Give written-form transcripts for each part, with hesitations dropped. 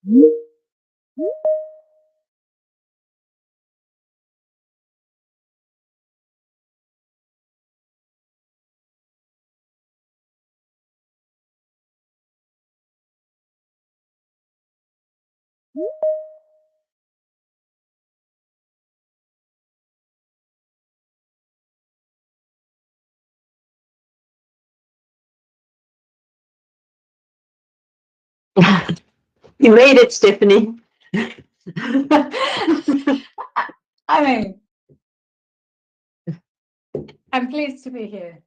You made it, Stephanie. I mean, I'm pleased to be here.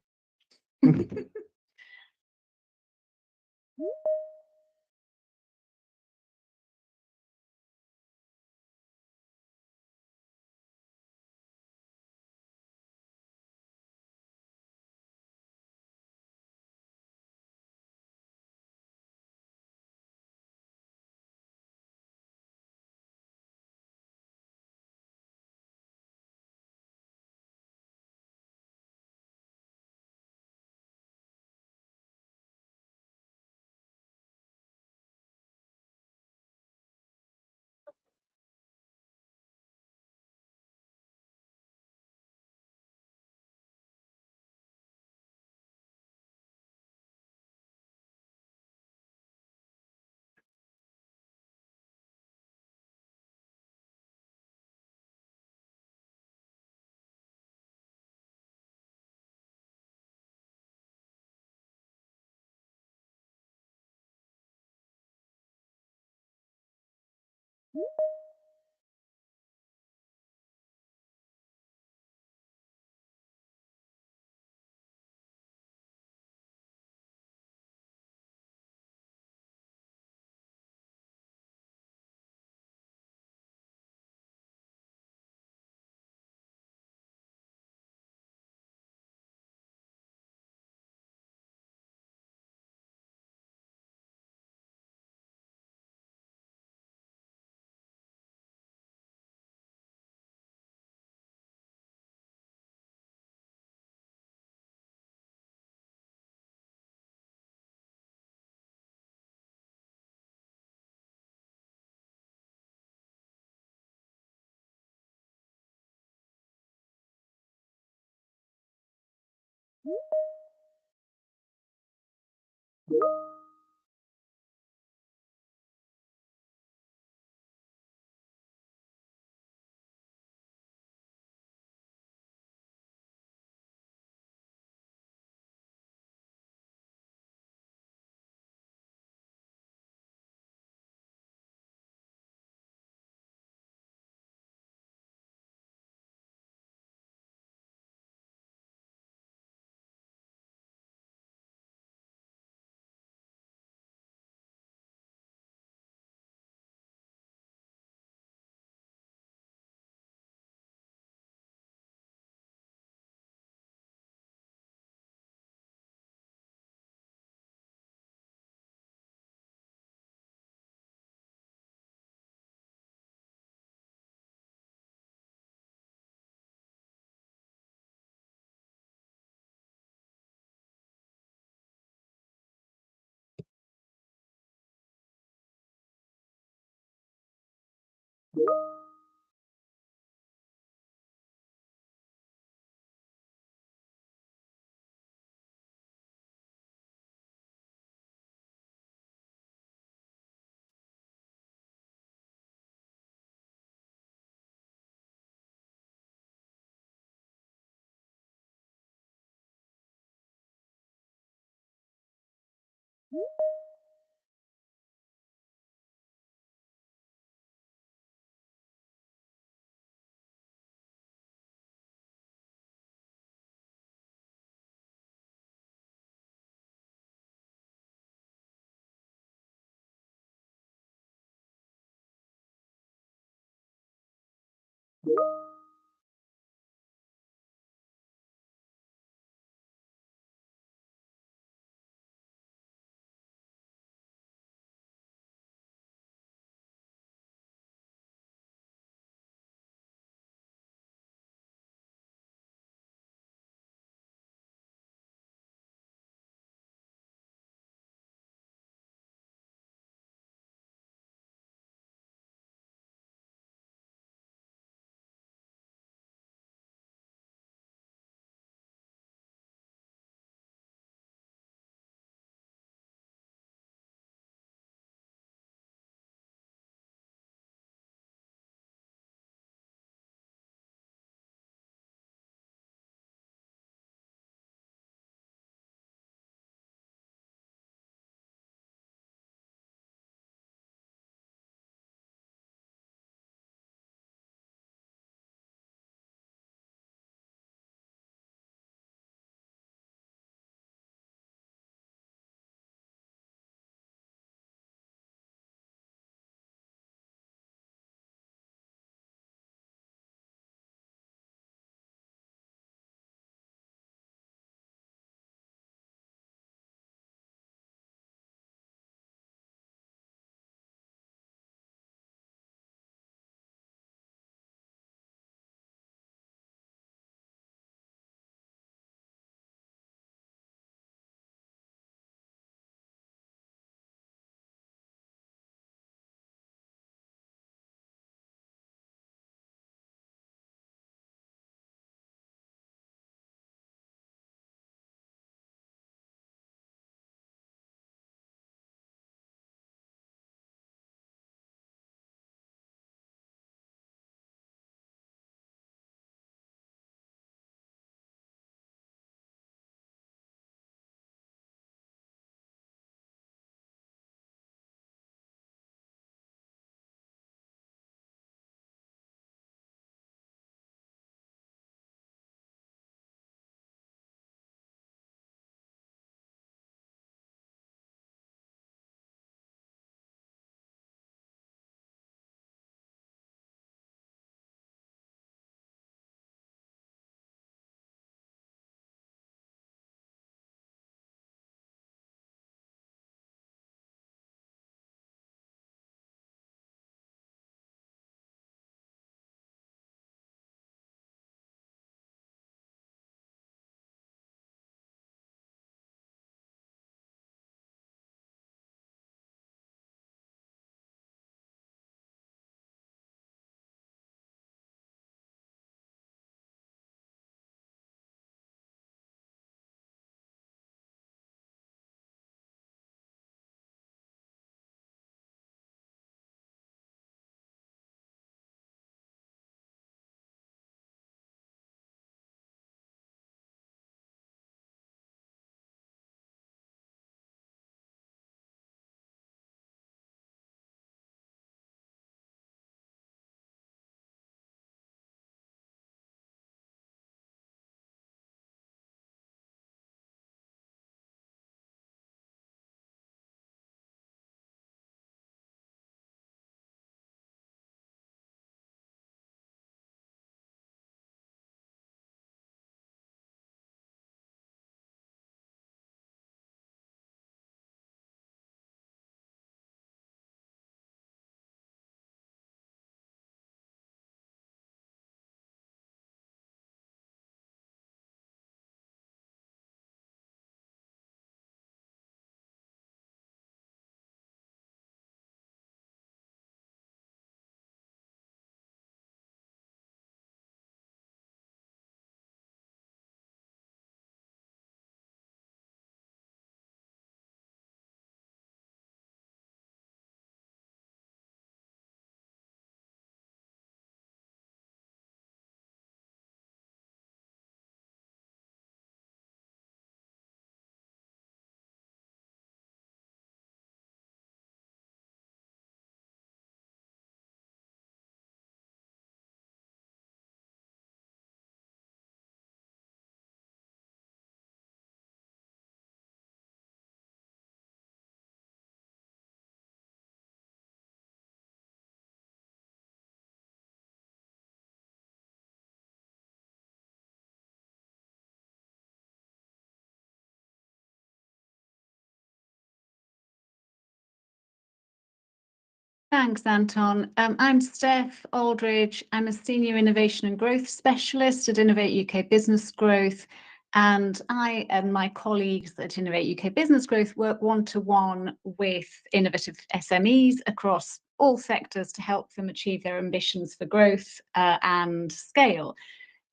Thanks, Anton. I'm Steph Aldridge. I'm a Senior Innovation and Growth Specialist at Innovate UK Business Growth. And I and my colleagues at Innovate UK Business Growth work one-to-one with innovative SMEs across all sectors to help them achieve their ambitions for growth and scale.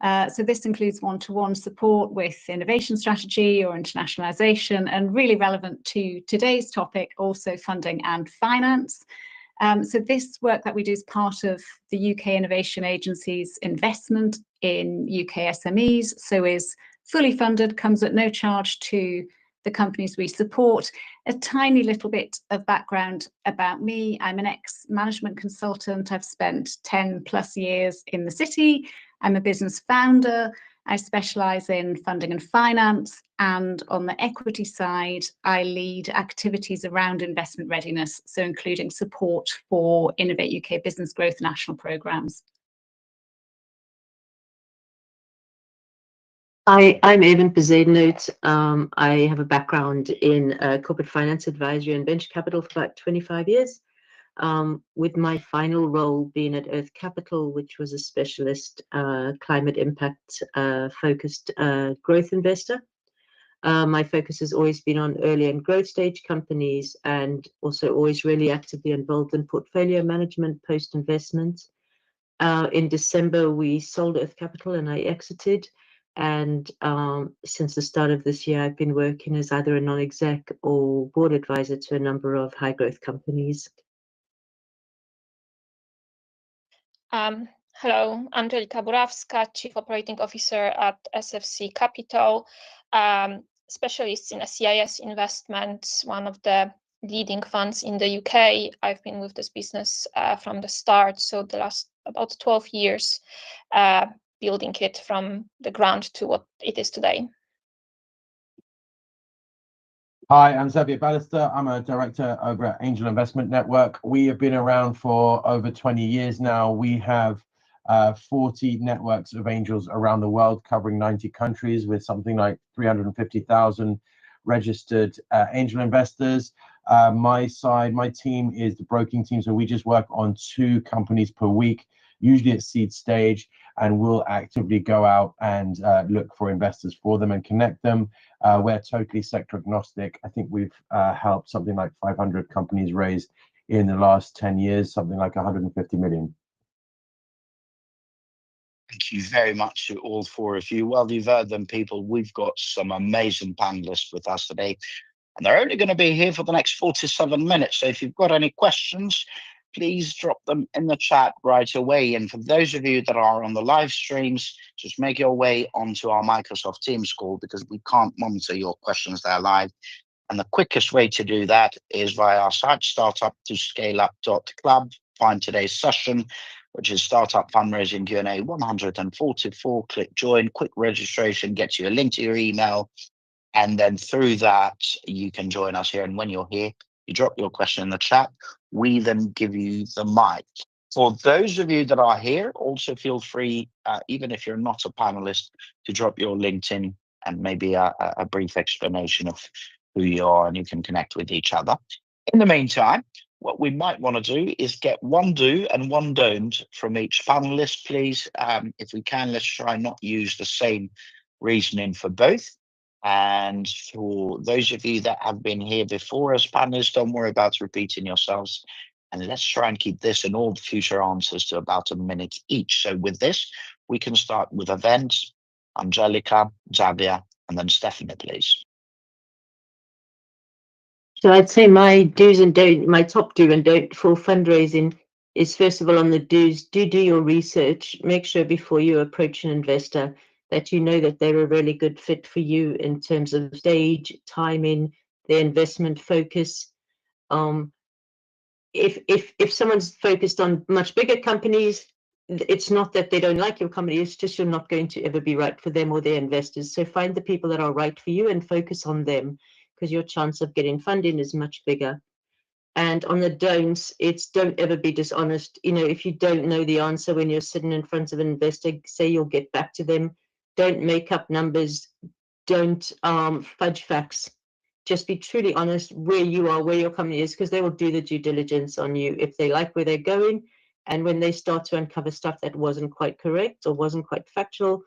So this includes one-to-one support with innovation strategy or internationalization, and really relevant to today's topic, also funding and finance. So this work that we do is part of the UK Innovation Agency's investment in UK SMEs, so is fully funded, comes at no charge to the companies we support. A tiny little bit of background about me. I'm an ex-management consultant. I've spent 10 plus years in the city. I'm a business founder. I specialise in funding and finance, and on the equity side, I lead activities around investment readiness, so including support for Innovate UK Business Growth national programmes. I'm Evan Pizzadenot. I have a background in corporate finance advisory and venture capital for about 25 years, with my final role being at Earth Capital, which was a specialist climate impact focused growth investor. My focus has always been on early and growth stage companies, and also always really actively involved in portfolio management post-investment. In December, we sold Earth Capital and I exited. And since the start of this year, I've been working as either a non-exec or board advisor to a number of high growth companies. Hello, Angelika Burawska, Chief Operating Officer at SFC Capital, specialist in SCIS investments, one of the leading funds in the UK. I've been with this business from the start, so the last about 12 years, building it from the ground to what it is today. Hi, I'm Xavier Ballister. I'm a director over at Angel Investment Network. We have been around for over 20 years now. We have 40 networks of angels around the world, covering 90 countries, with something like 350,000 registered angel investors. My team is the broking team, so we just work on 2 companies per week, usually at seed stage, and we'll actively go out and look for investors for them and connect them. We're totally sector agnostic. I think we've helped something like 500 companies raise in the last 10 years, something like 150 million. Thank you very much to all 4 of you. Well, you've heard them, people. We've got some amazing panelists with us today, and they're only going to be here for the next 47 minutes. So if you've got any questions, please drop them in the chat right away. And for those of you that are on the live streams, just make your way onto our Microsoft Teams call, because we can't monitor your questions there live. And the quickest way to do that is via our site, startup2scaleup.club. Find today's session, which is Startup Fundraising Q&A 144. Click join. Quick registration gets you a link to your email. And then through that, you can join us here. And when you're here, you drop your question in the chat. We then give you the mic. For those of you that are here, also feel free, even if you're not a panelist, to drop your LinkedIn and maybe a brief explanation of who you are, and you can connect with each other. In the meantime, what we might want to do is get one do and one don't from each panelist, please. If we can, let's try not use the same reasoning for both. And for those of you that have been here before as panelists, don't worry about repeating yourselves. And let's try and keep this and all the future answers to about a minute each. So with this, we can start with events, Angelika, Xavier, and then Stephanie, please. So I'd say my do's and don't, my top do and don't for fundraising is, first of all, on the do's, do your research. Make sure before you approach an investor that you know that they're a really good fit for you in terms of stage, timing, their investment focus. If someone's focused on much bigger companies, it's not that they don't like your company, it's just you're not going to ever be right for them or their investors. So find the people that are right for you and focus on them, because your chance of getting funding is much bigger. And on the don'ts, it's don't ever be dishonest. You know, if you don't know the answer when you're sitting in front of an investor, say you'll get back to them. Don't make up numbers. Don't fudge facts. just be truly honest where you are, where your company is, because they will do the due diligence on you if they like where they're going. And when they start to uncover stuff that wasn't quite correct or wasn't quite factual,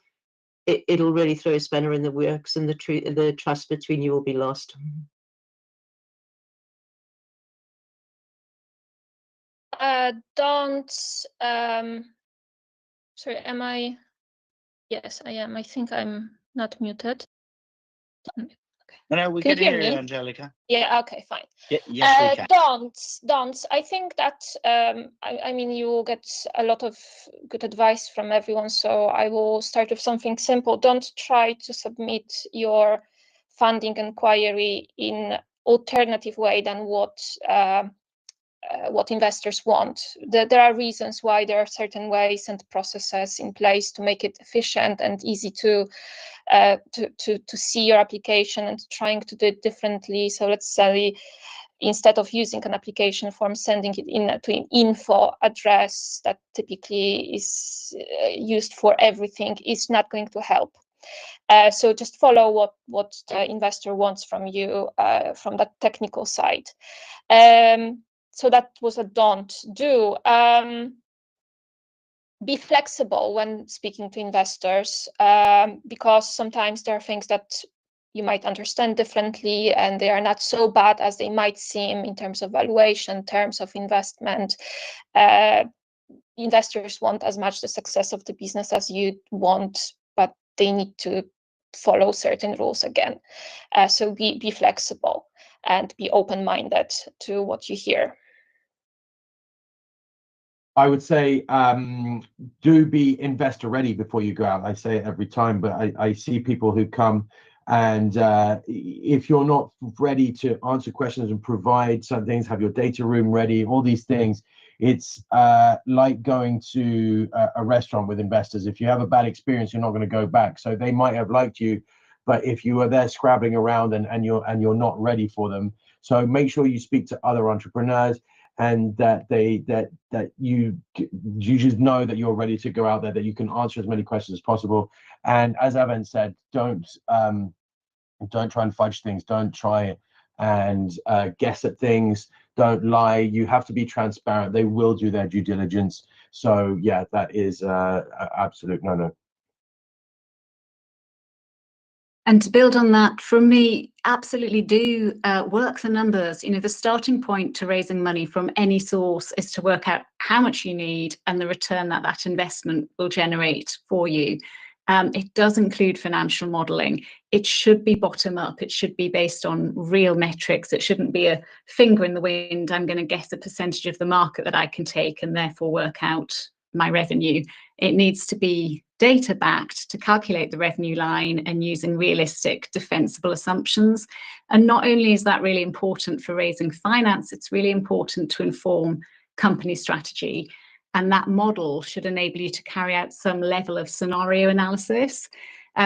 it'll really throw a spanner in the works, and the trust between you will be lost. Don't, sorry, am I? Yes, I am. I think I'm not muted. Okay. No, we Can can you hear hear you, me? Angelica. Yeah, okay, fine. Yes, we can. Don't. I think that, I mean, you will get a lot of good advice from everyone, so I will start with something simple. Don't try to submit your funding inquiry in alternative way than what investors want. There are reasons why there are certain ways and processes in place to make it efficient and easy to see your application, and trying to do it differently. So let's say, instead of using an application form, sending it to an info address that typically is used for everything is not going to help. So just follow what the investor wants from you from that technical side. So that was a don't do. Be flexible when speaking to investors, because sometimes there are things that you might understand differently, and they are not so bad as they might seem in terms of valuation, terms of investment. Investors want as much the success of the business as you want, but they need to follow certain rules again. So be flexible and be open-minded to what you hear. I would say do be investor ready before you go out. I say it every time, but I see people who come, and if you're not ready to answer questions and provide some things, have your data room ready, all these things, it's like going to a restaurant with investors. If you have a bad experience, you're not going to go back. So they might have liked you, but if you are there scrabbling around and you're not ready for them, so make sure you speak to other entrepreneurs, and that you just know that you're ready to go out there, that you can answer as many questions as possible. And as Evan said, don't try and fudge things. Don't try and guess at things. Don't lie. You have to be transparent. They will do their due diligence. So yeah, that is absolute no. And to build on that, from me, absolutely do work the numbers. You know, the starting point to raising money from any source is to work out how much you need and the return that that investment will generate for you. It does include financial modelling. It should be bottom up. It should be based on real metrics. It shouldn't be a finger in the wind. I'm going to guess a percentage of the market that I can take and therefore work out my revenue. It needs to be data backed to calculate the revenue line and using realistic, defensible assumptions. And not only is that really important for raising finance, it's really important to inform company strategy. And that model should enable you to carry out some level of scenario analysis.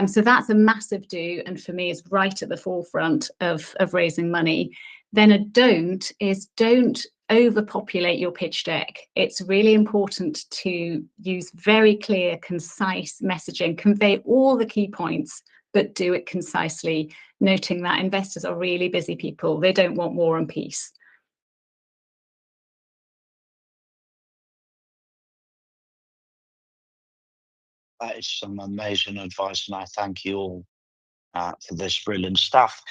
So that's a massive do, and for me is right at the forefront of raising money. Then a don't is don't overpopulate your pitch deck. It's really important to use very clear, concise messaging, convey all the key points, but do it concisely, noting that investors are really busy people. They don't want War and Peace. That is some amazing advice, and I thank you all for this brilliant stuff.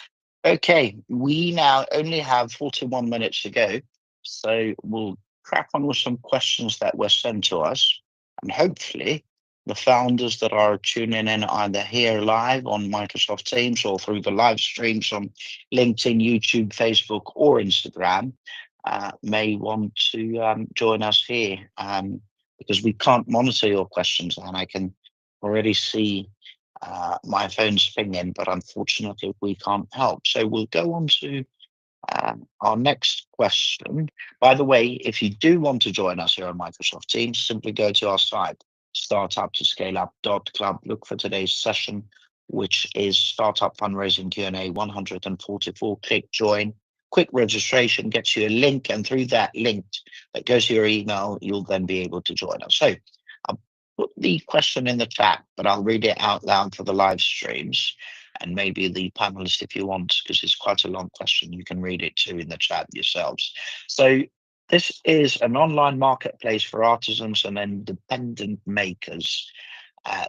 Okay, we now only have 41 minutes to go, so we'll crack on with some questions that were sent to us, and hopefully the founders that are tuning in either here live on Microsoft Teams or through the live streams on LinkedIn, YouTube, Facebook, or Instagram may want to join us here, because we can't monitor your questions, and I can already see my phone's pinging, but unfortunately we can't help. So we'll go on to our next question. By the way, if you do want to join us here on Microsoft Teams, simply go to our site, startuptoscaleup.club. Look for today's session, which is Startup Fundraising Q&A 144. Click join. Quick registration gets you a link, and through that link that goes to your email, you'll then be able to join us. So I'll put the question in the chat, but I'll read it out loud for the live streams. And maybe the panelists, if you want, because it's quite a long question, you can read it too in the chat yourselves. So this is an online marketplace for artisans and independent makers.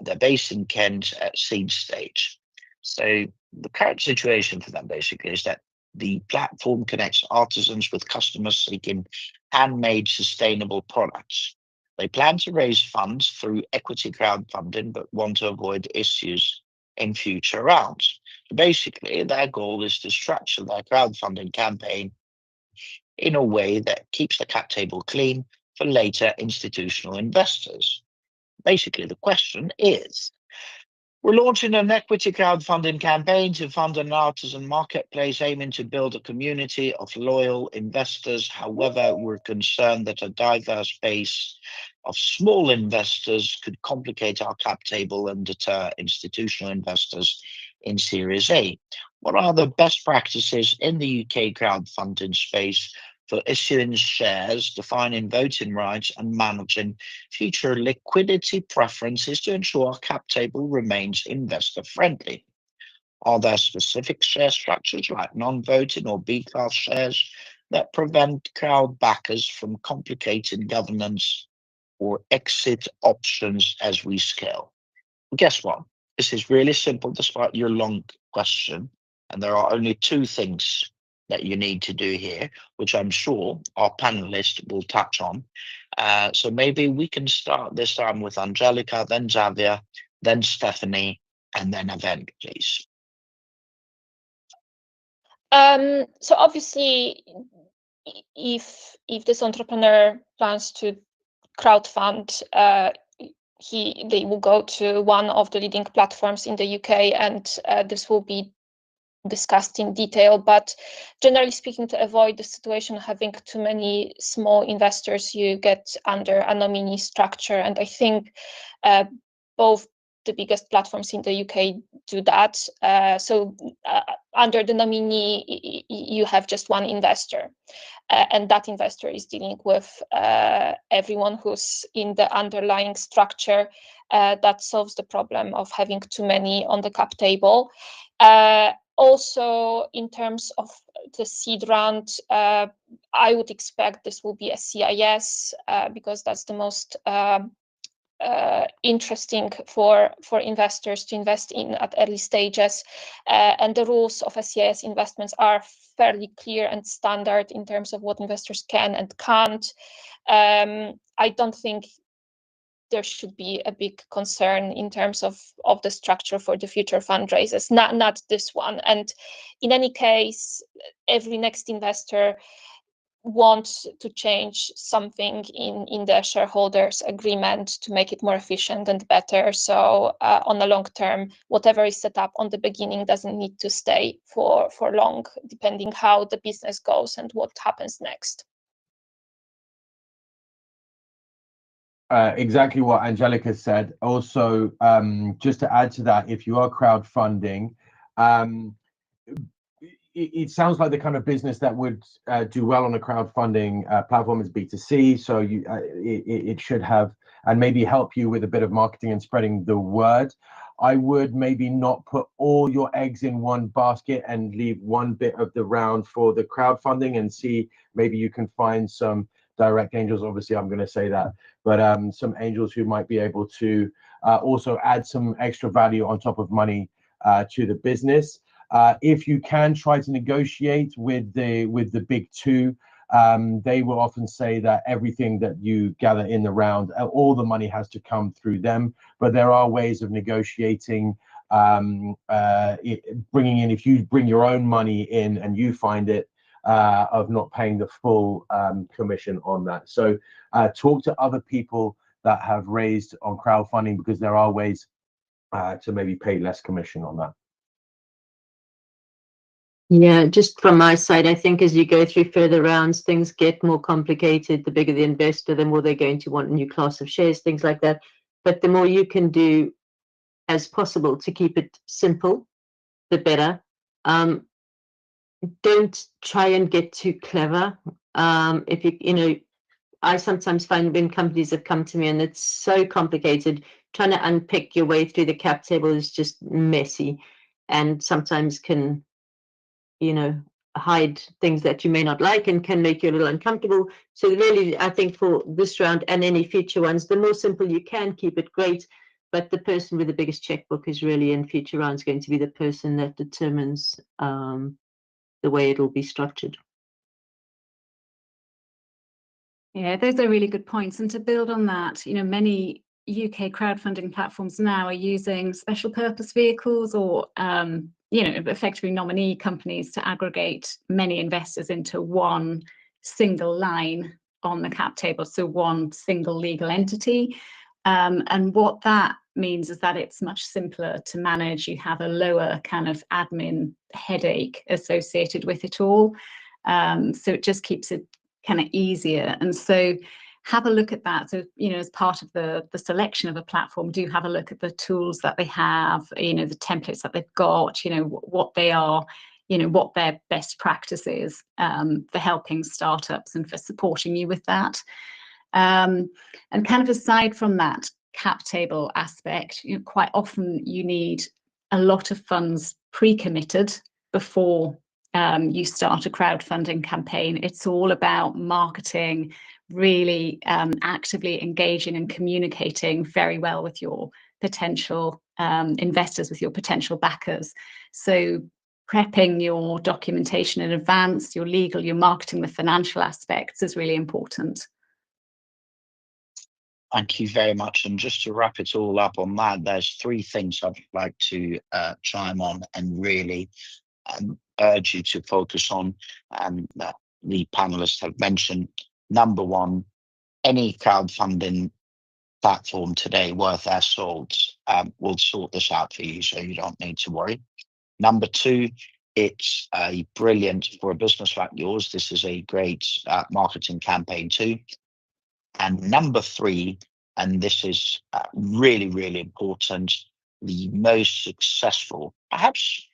They're based in Kent at seed stage. So the current situation for them basically is that the platform connects artisans with customers seeking handmade sustainable products. They plan to raise funds through equity crowdfunding, but want to avoid issues in future rounds. So basically, their goal is to structure their crowdfunding campaign in a way that keeps the cap table clean for later institutional investors. Basically, the question is, we're launching an equity crowdfunding campaign to fund an artisan marketplace aiming to build a community of loyal investors. However, we're concerned that a diverse base of small investors could complicate our cap table and deter institutional investors in Series A. What are the best practices in the UK crowdfunding space for issuing shares, defining voting rights, and managing future liquidity preferences to ensure our cap table remains investor friendly? Are there specific share structures like non-voting or B-class shares that prevent crowd backers from complicating governance or exit options as we scale? Well, guess what? This is really simple despite your long question, and there are only two things that you need to do here, which I'm sure our panelists will touch on. So maybe we can start this time with Angelica, then Xavier, then Stephanie, and then Event, please. So obviously, if this entrepreneur plans to crowdfund, they will go to one of the leading platforms in the UK, and this will be discussed in detail. But generally speaking, to avoid the situation of having too many small investors, you get under a nominee structure, and I think both the biggest platforms in the UK do that. So under the nominee, you have just one investor, and that investor is dealing with everyone who's in the underlying structure. That solves the problem of having too many on the cap table. Also, in terms of the seed round, I would expect this will be a CIS because that's the most interesting for investors to invest in at early stages. And the rules of CIS investments are fairly clear and standard in terms of what investors can and can't. I don't think there should be a big concern in terms of the structure for the future fundraisers, not this one. And in any case, every next investor wants to change something in the shareholders agreement to make it more efficient and better. So on the long term, whatever is set up on the beginning doesn't need to stay for long, depending how the business goes and what happens next. Exactly what Angelica said. Also, just to add to that, if you are crowdfunding, it sounds like the kind of business that would do well on a crowdfunding platform is B2C. So it should have and maybe help you with a bit of marketing and spreading the word. I would maybe not put all your eggs in one basket and leave one bit of the round for the crowdfunding and see maybe you can find some direct angels. Obviously, I'm going to say that, but some angels who might be able to also add some extra value on top of money to the business. If you can try to negotiate with the big two, they will often say that everything that you gather in the round, all the money has to come through them. But there are ways of negotiating, bringing in, if you bring your own money in and you find it, of not paying the full commission on that. So talk to other people that have raised on crowdfunding, because there are ways to maybe pay less commission on that. Yeah, just from my side, I think as you go through further rounds, things get more complicated. The bigger the investor, the more they're going to want a new class of shares, things like that. But the more you can do as possible to keep it simple, the better. Don't try and get too clever. If I sometimes find when companies have come to me and it's so complicated, trying to unpick your way through the cap table is just messy. and sometimes can, you know, hide things that you may not like and can make you a little uncomfortable. So really, I think for this round and any future ones, the more simple you can keep it, great. But the person with the biggest checkbook is really in future rounds going to be the person that determines the way it'll be structured. Yeah, those are really good points. And to build on that, you know, many UK crowdfunding platforms now are using special purpose vehicles or, you know, effectively nominee companies to aggregate many investors into one single line on the cap table, so one single legal entity. And what that means is that it's much simpler to manage. You have a lower kind of admin headache associated with it all. So it just keeps it kind of easier. And so have a look at that. So, you know, as part of the selection of a platform, do have a look at the tools that they have, you know, the templates that they've got, you know, what they are, you know, what their best practice is for helping startups and for supporting you with that. And kind of aside from that cap table aspect, you know, quite often you need a lot of funds pre-committed before you start a crowdfunding campaign. It's all about marketing, really actively engaging and communicating very well with your potential investors, with your potential backers. So prepping your documentation in advance, your legal, your marketing, the financial aspects is really important. Thank you very much. And just to wrap it all up on that, there's three things I'd like to chime on and really urge you to focus on, and that the panelists have mentioned. Number one, any crowdfunding platform today worth their salt will sort this out for you, so you don't need to worry. Number two, it's brilliant for a business like yours. This is a great marketing campaign too. And number three, and this is really, really important, the most successful, perhaps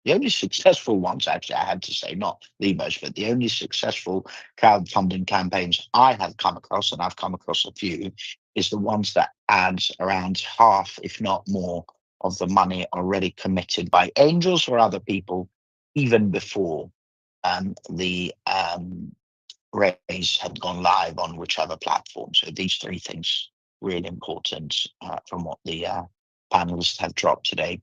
the only successful ones, actually, I had to say, not the most, but the only successful crowdfunding campaigns I have come across, and I've come across a few, is the ones that adds around half, if not more, of the money already committed by angels or other people, even before the raise had gone live on whichever platform. So these three things really important from what the panelists have dropped today.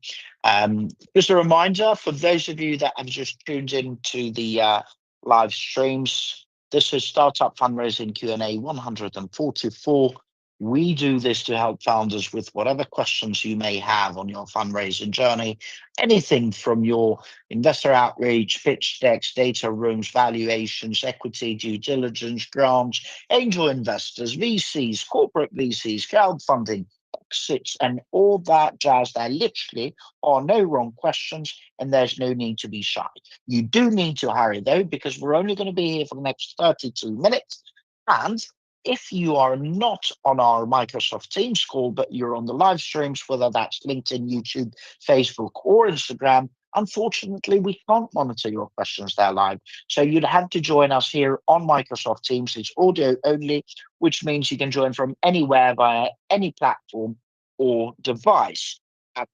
Just a reminder for those of you that have just tuned in to the live streams, this is Startup Fundraising Q&A 144. We do this to help founders with whatever questions you may have on your fundraising journey, anything from your investor outreach, pitch decks, data rooms, valuations, equity, due diligence, grants, angel investors, VCs, corporate VCs, crowdfunding, exits, and all that jazz. There literally are no wrong questions, and there's no need to be shy. You do need to hurry though, because we're only going to be here for the next 32 minutes. And if you are not on our Microsoft Teams call, but you're on the live streams, whether that's LinkedIn, YouTube, Facebook, or Instagram, unfortunately, we can't monitor your questions there live. So you'd have to join us here on Microsoft Teams. It's audio only, which means you can join from anywhere via any platform or device.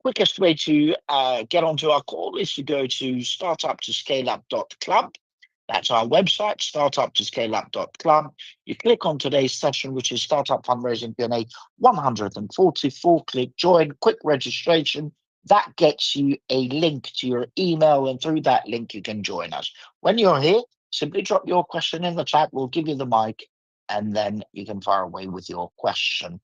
Quickest way to get onto our call is to go to startuptoscaleup.club. That's our website, startuptoscaleup.club. You click on today's session, which is Startup Fundraising Q&A 144. Click join, quick registration. That gets you a link to your email, and through that link, you can join us. When you're here, simply drop your question in the chat. We'll give you the mic, and then you can fire away with your question.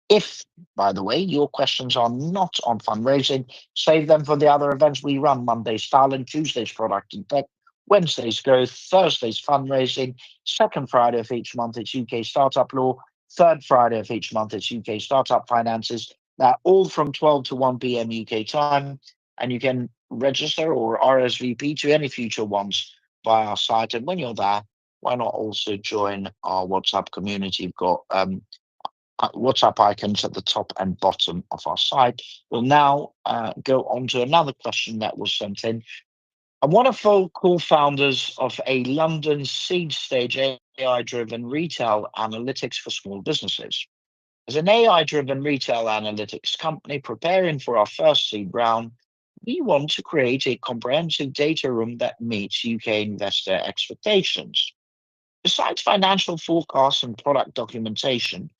If, by the way, your questions are not on fundraising, save them for the other events we run: Monday's Talent, Tuesday's Product and Tech, Wednesday's Growth, Thursday's Fundraising, second Friday of each month it's UK Startup Law, third Friday of each month it's UK Startup Finances. They're all from 12 to 1 p.m. UK time, and you can register or RSVP to any future ones via our site. And when you're there, why not also join our WhatsApp community? You've got WhatsApp icons at the top and bottom of our site. We'll now go on to another question that was sent in. I'm one of the co-founders of a London seed stage AI-driven retail analytics for small businesses. As an AI-driven retail analytics company preparing for our first seed round, we want to create a comprehensive data room that meets UK investor expectations. Besides financial forecasts and product documentation,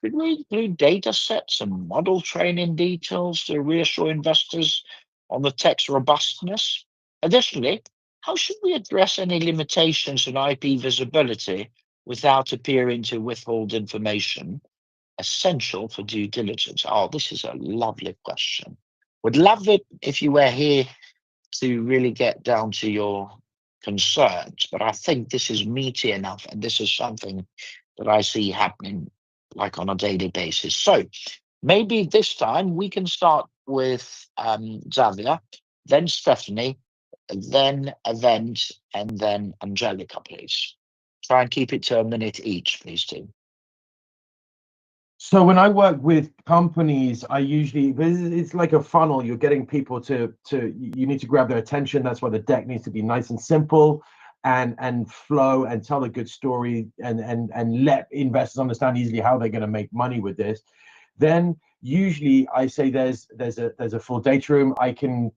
should we include data sets and model training details to reassure investors on the tech's robustness? Additionally, how should we address any limitations in IP visibility without appearing to withhold information essential for due diligence? Oh, this is a lovely question. Would love it if you were here to really get down to your concerns, but I think this is meaty enough, and this is something that I see happening like on a daily basis. So maybe this time we can start with Xavier, then Stephanie, then Event, and then Angelica, please. Try and keep it to a minute each, please, team. So when I work with companies, I usually, it's like a funnel. You're getting people to you need to grab their attention. That's why the deck needs to be nice and simple and flow and tell a good story and let investors understand easily how they're going to make money with this. Then usually I say there's a full data room. I can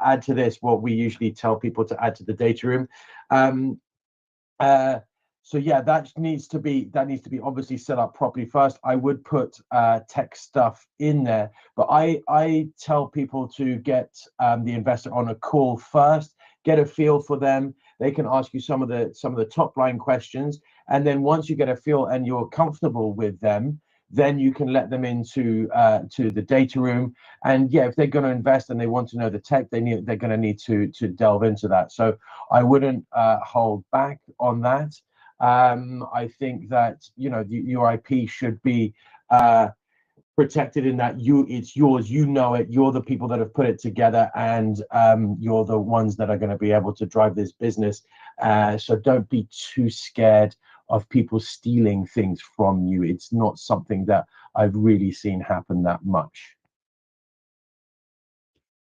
add to this what we usually tell people to add to the data room. So yeah, that needs to be obviously set up properly first. I would put tech stuff in there, but I tell people to get the investor on a call first, get a feel for them. They can ask you some of the top line questions, and then once you get a feel and you're comfortable with them, then you can let them into to the data room. And yeah, if they're going to invest and they want to know the tech, they're going to need to delve into that. So I wouldn't hold back on that. I think that, you know, your IP should be protected in that it's yours, you know it, you're the people that have put it together, and you're the ones that are going to be able to drive this business. So don't be too scared of people stealing things from you. It's not something that I've really seen happen that much.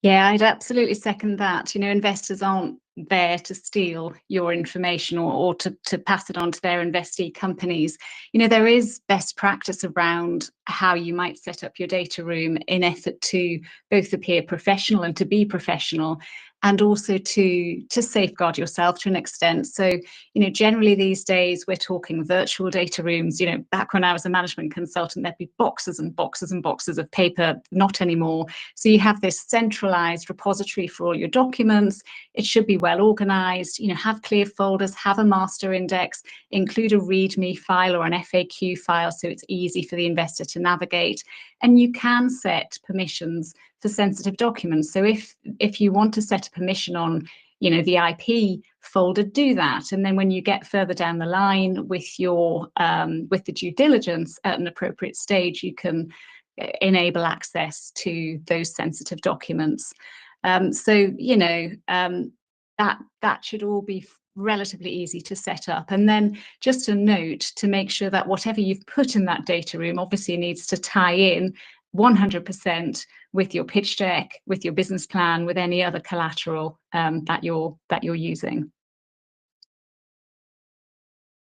Yeah, I'd absolutely second that. You know, investors aren't there to steal your information or to pass it on to their investee companies. You know, there is best practice around how you might set up your data room in effort to both appear professional and to be professional, and also to safeguard yourself to an extent. So, you know, generally these days we're talking virtual data rooms. You know, back when I was a management consultant, there'd be boxes and boxes and boxes of paper, not anymore. So you have this centralized repository for all your documents. It should be well organized, you know, have clear folders, have a master index, include a README file or an FAQ file so it's easy for the investor to navigate. And you can set permissions for sensitive documents. So if you want to set a permission on, you know, the IP folder, do that. And then when you get further down the line with your with the due diligence at an appropriate stage, you can enable access to those sensitive documents. So, you know, that should all be relatively easy to set up. And then just a note to make sure that whatever you've put in that data room obviously needs to tie in 100% with your pitch deck, with your business plan, with any other collateral that you're using.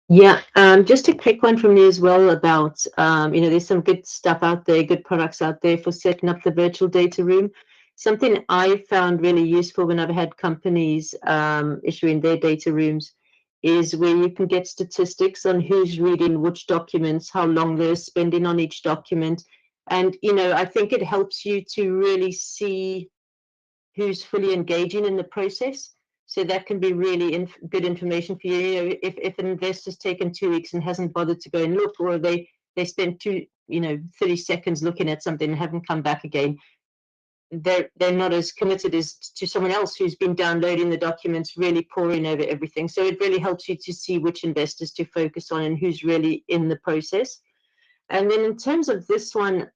Yeah, just a quick one from me as well about, you know, there's some good stuff out there, good products out there for setting up the virtual data room. Something I found really useful when I've had companies issuing their data rooms is where you can get statistics on who's reading which documents, how long they're spending on each document. And, you know, I think it helps you to really see who's fully engaging in the process. So that can be really good information for you. You know, if an investor's taken 2 weeks and hasn't bothered to go and look, or they spent 30 seconds looking at something and haven't come back again, they're not as committed as to someone else who's been downloading the documents, really poring over everything. So it really helps you to see which investors to focus on and who's really in the process. And then in terms of this one,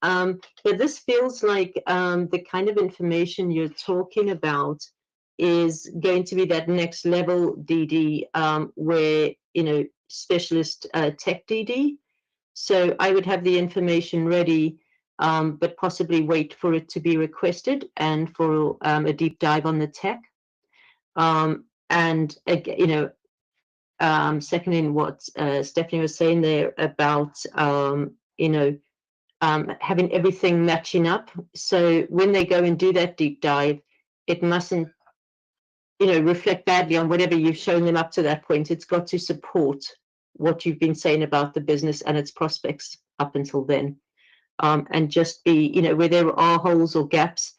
this feels like the kind of information you're talking about is going to be that next level DD, where, you know, specialist tech DD. So I would have the information ready, but possibly wait for it to be requested and for a deep dive on the tech. And you know, seconding what Stephanie was saying there about you know, having everything matching up. So when they go and do that deep dive, it mustn't, reflect badly on whatever you've shown them up to that point. It's got to support what you've been saying about the business and its prospects up until then. And just be, where there are holes or gaps,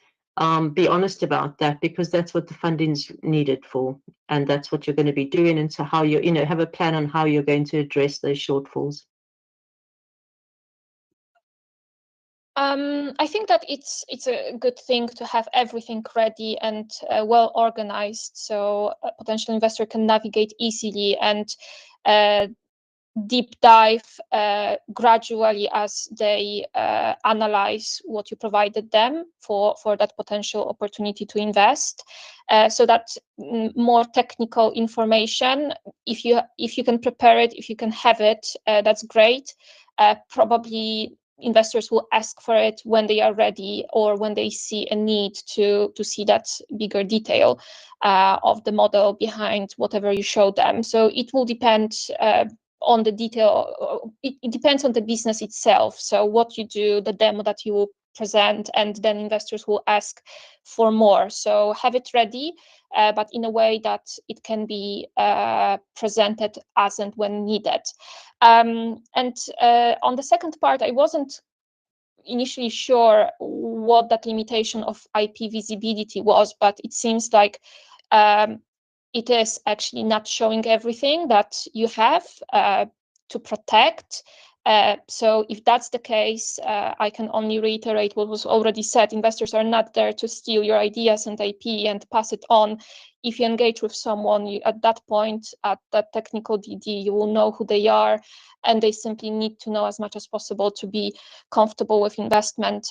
be honest about that, because that's what the funding's needed for, and that's what you're going to be doing. And so how you, have a plan on how you're going to address those shortfalls. I think that it's a good thing to have everything ready and well organized, so a potential investor can navigate easily and deep dive gradually as they analyze what you provided them for that potential opportunity to invest. So that more technical information, if you can prepare it, if you can have it, that's great. Probably investors will ask for it when they are ready, or when they see a need to see that bigger detail of the model behind whatever you show them. So it will depend on the detail. It depends on the business itself. So what you do, the demo that you will present, and then investors will ask for more. So have it ready, but in a way that it can be presented as and when needed. And on the second part, I wasn't initially sure what that limitation of IP visibility was, but it seems like it is actually not showing everything that you have to protect. So if that's the case, I can only reiterate what was already said. Investors are not there to steal your ideas and IP and pass it on. If you engage with someone, at that point, at that technical DD, you will know who they are, and they simply need to know as much as possible to be comfortable with investment.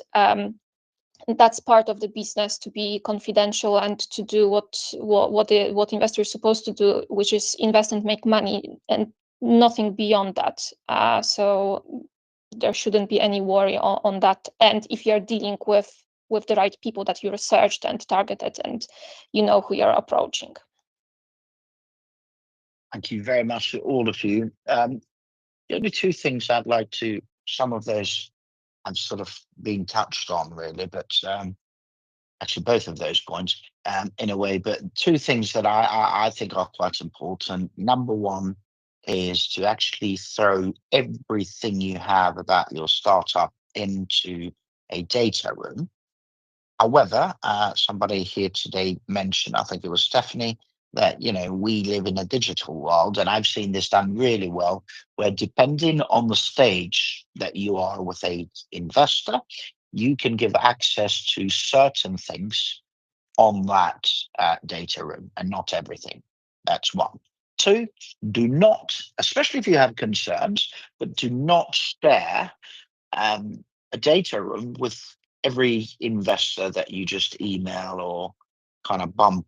That's part of the business, to be confidential and to do what investors are supposed to do, which is invest and make money, and nothing beyond that. So there shouldn't be any worry on that. And if you're dealing with the right people that you researched and targeted, and you know who you're approaching. Thank you very much to all of you. The only two things I'd like to, some of those have sort of been touched on really, but actually both of those points in a way, but two things that I think are quite important. Number one is to actually throw everything you have about your startup into a data room. However, somebody here today mentioned, I think it was Stephanie, that we live in a digital world, and I've seen this done really well, where depending on the stage that you are with a investor, you can give access to certain things on that data room and not everything. That's one. Two, do not, especially if you have concerns, but do not share a data room with every investor that you just email or kind of bump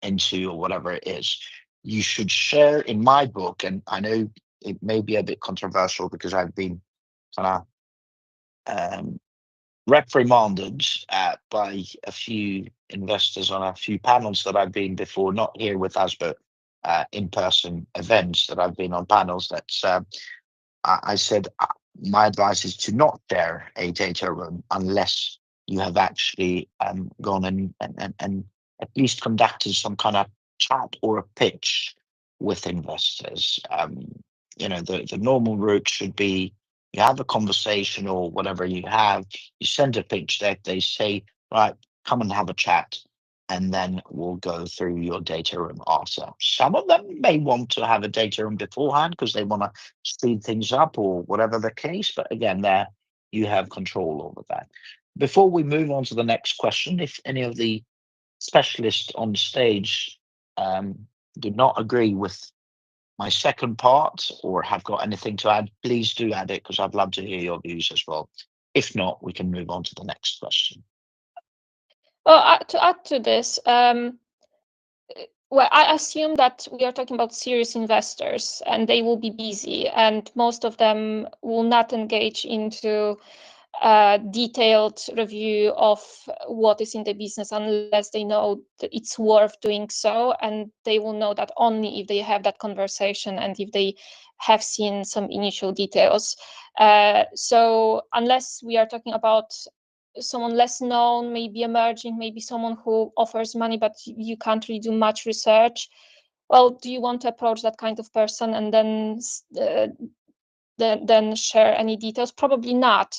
into or whatever it is. You should share, in my book, and I know it may be a bit controversial because I've been kind of reprimanded by a few investors on a few panels that I've been before, not here with us, but in-person events that I've been on, panels that I said my advice is to not share a data room unless you have actually gone and at least conducted some kind of chat or a pitch with investors. The normal route should be you have a conversation or whatever you have, you send a pitch deck, they say, right, come and have a chat, and then we'll go through your data room after. Some of them may want to have a data room beforehand because they want to speed things up or whatever the case, but again, there you have control over that. Before we move on to the next question, if any of the specialists on stage do not agree with my second part or have got anything to add, please do add it because I'd love to hear your views as well. If not, we can move on to the next question. Well, to add to this, well, I assume that we are talking about serious investors, and they will be busy, and most of them will not engage into a detailed review of what is in the business unless they know that it's worth doing so, and they will know that only if they have that conversation and if they have seen some initial details. So unless we are talking about someone less known, maybe emerging, maybe someone who offers money, but you can't really do much research. Well, do you want to approach that kind of person and then share any details? Probably not.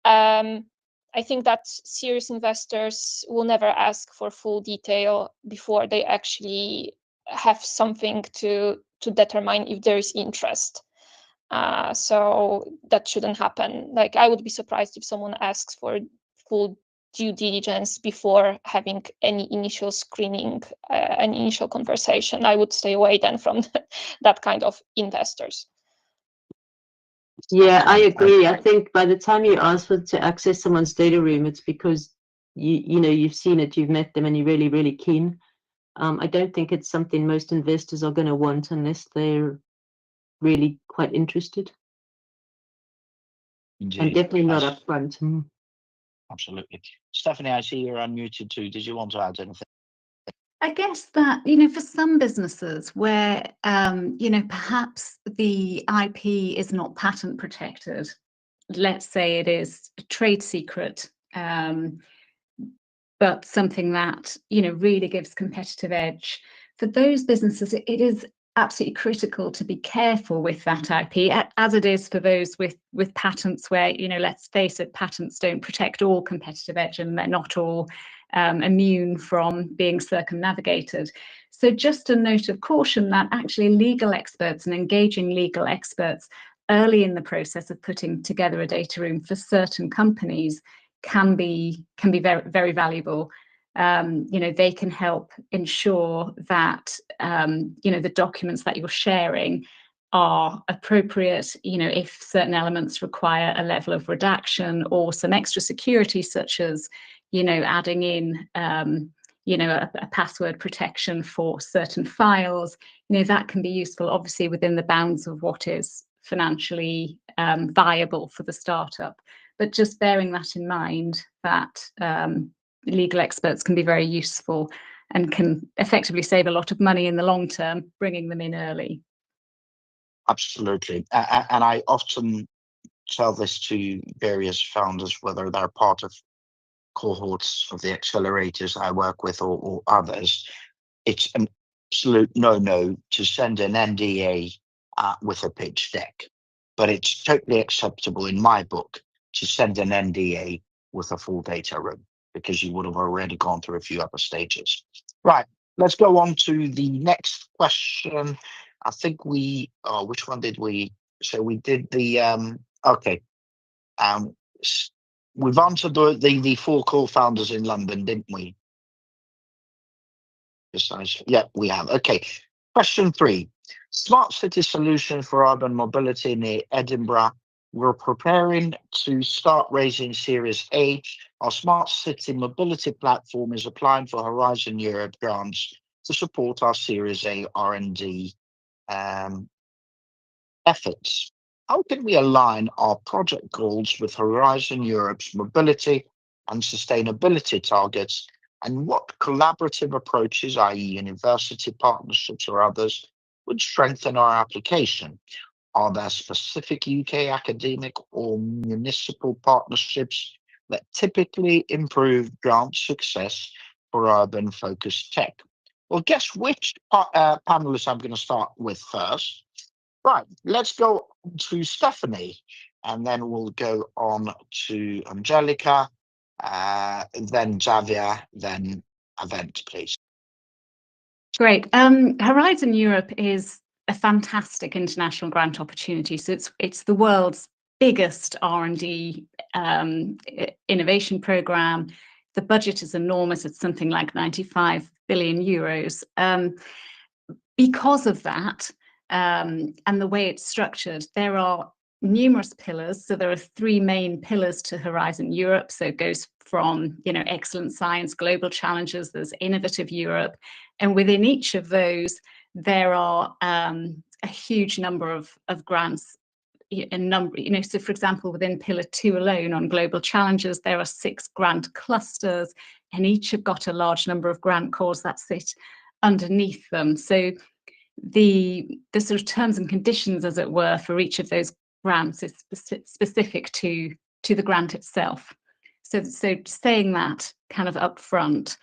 I think that serious investors will never ask for full detail before they actually have something to determine if there is interest. So that shouldn't happen. Like, I would be surprised if someone asks for full due diligence before having any initial screening, an initial conversation. I would stay away then from that kind of investors. Yeah, I agree. I think by the time you ask for to access someone's data room, it's because you know you've seen it, you've met them, and you're really, really keen. I don't think it's something most investors are going to want unless they're really quite interested. Indeed. And definitely not upfront. Absolutely. Stephanie, I see you're unmuted too. Did you want to add anything? I guess that, you know, for some businesses where, you know, perhaps the IP is not patent protected, let's say it is a trade secret, but something that, you know, really gives competitive edge. For those businesses, it is absolutely critical to be careful with that IP, as it is for those with patents where, you know, let's face it, patents don't protect all competitive edge and they're not all immune from being circumnavigated. So just a note of caution that actually legal experts and engaging legal experts early in the process of putting together a data room for certain companies can be very, very valuable. You know, they can help ensure that, you know, the documents that you're sharing are appropriate, you know, if certain elements require a level of redaction or some extra security, such as, you know, adding in, you know, a password protection for certain files, you know, that can be useful, obviously within the bounds of what is financially viable for the startup. But just bearing that in mind, that legal experts can be very useful and can effectively save a lot of money in the long term, bringing them in early. Absolutely. And I often tell this to various founders, whether they're part of cohorts of the accelerators I work with or others. It's an absolute no-no to send an NDA with a pitch deck, but it's totally acceptable in my book to send an NDA with a full data room, because you would have already gone through a few other stages. Right, let's go on to the next question. I think we, which one did we, so we did the, okay. We've answered the 4 co-founders in London, didn't we? Yeah, we have. Okay. Question 3. Smart city solution for urban mobility near Edinburgh. We're preparing to start raising Series A. Our smart city mobility platform is applying for Horizon Europe grants to support our Series A R&D efforts. How can we align our project goals with Horizon Europe's mobility and sustainability targets? And what collaborative approaches, i.e. university partnerships or others, would strengthen our application? Are there specific UK academic or municipal partnerships that typically improve grant success for urban-focused tech? Well, guess which panelists I'm going to start with first. Right, let's go to Stephanie, and then we'll go on to Angelica, then Xavier, then Avent, please. Great. Horizon Europe is a fantastic international grant opportunity. So it's the world's biggest R&D innovation program. The budget is enormous. It's something like 95 billion euros. Because of that, and the way it's structured, there are numerous pillars. So there are 3 main pillars to Horizon Europe. So it goes from, you know, excellent science, global challenges, there's innovative Europe. And within each of those, there are a huge number of grants. So for example, within pillar 2 alone on global challenges, there are 6 grant clusters, and each have got a large number of grant calls that sit underneath them. So the sort of terms and conditions, as it were, for each of those grants is specific to the grant itself. So saying that kind of up front.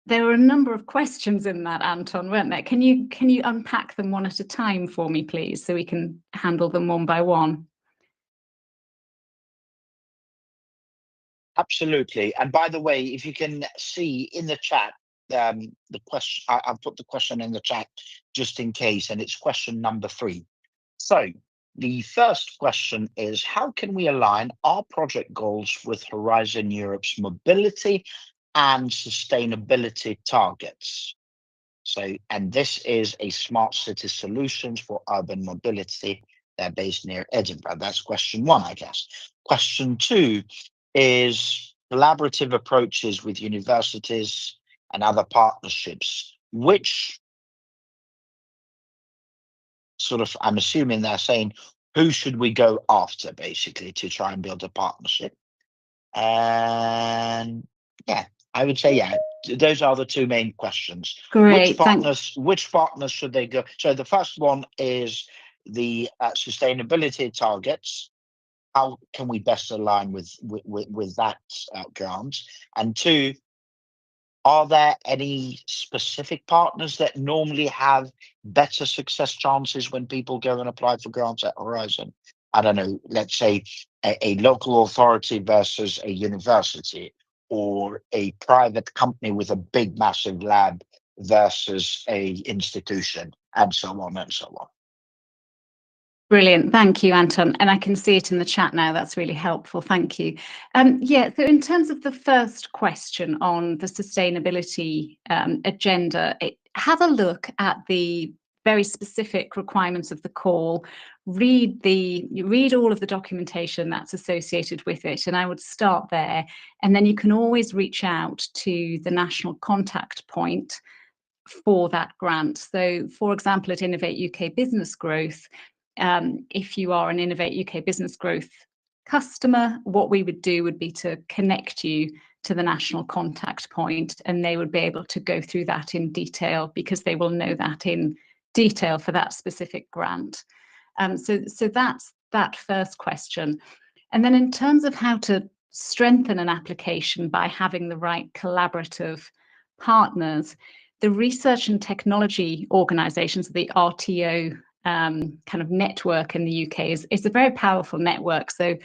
There were a number of questions in that, Anton, weren't there? Can you unpack them one at a time for me, please, so we can handle them one by one? Absolutely. And by the way, if you can see in the chat, the question, I've put the question in the chat just in case, and it's question number 3. So the first question is, how can we align our project goals with Horizon Europe's mobility and sustainability targets? So, and this is a smart city solutions for urban mobility. They're based near Edinburgh. That's question 1, I guess. Question 2 is collaborative approaches with universities and other partnerships, which sort of, I'm assuming they're saying, who should we go after, basically, to try and build a partnership? And yeah, I would say, yeah, those are the 2 main questions. Great, Which partners should they go? So the first one is the sustainability targets. How can we best align with that grant? And 2, are there any specific partners that normally have better success chances when people go and apply for grants at Horizon? I don't know, let's say a local authority versus a university, or a private company with a big, massive lab versus a institution, and so on and so on. Brilliant. Thank you, Anton. And I can see it in the chat now. That's really helpful. Thank you. Yeah, so in terms of the first question on the sustainability agenda, have a look at the very specific requirements of the call. Read all of the documentation that's associated with it, and I would start there. And then you can always reach out to the national contact point for that grant. So, for example, at Innovate UK Business Growth, if you are an Innovate UK Business Growth customer, what we would do would be to connect you to the national contact point, and they would be able to go through that in detail, because they will know that in detail for that specific grant. So that's that first question. And then in terms of how to strengthen an application by having the right collaborative partners, the research and technology organisations, the RTO kind of network in the UK is a very powerful network. So,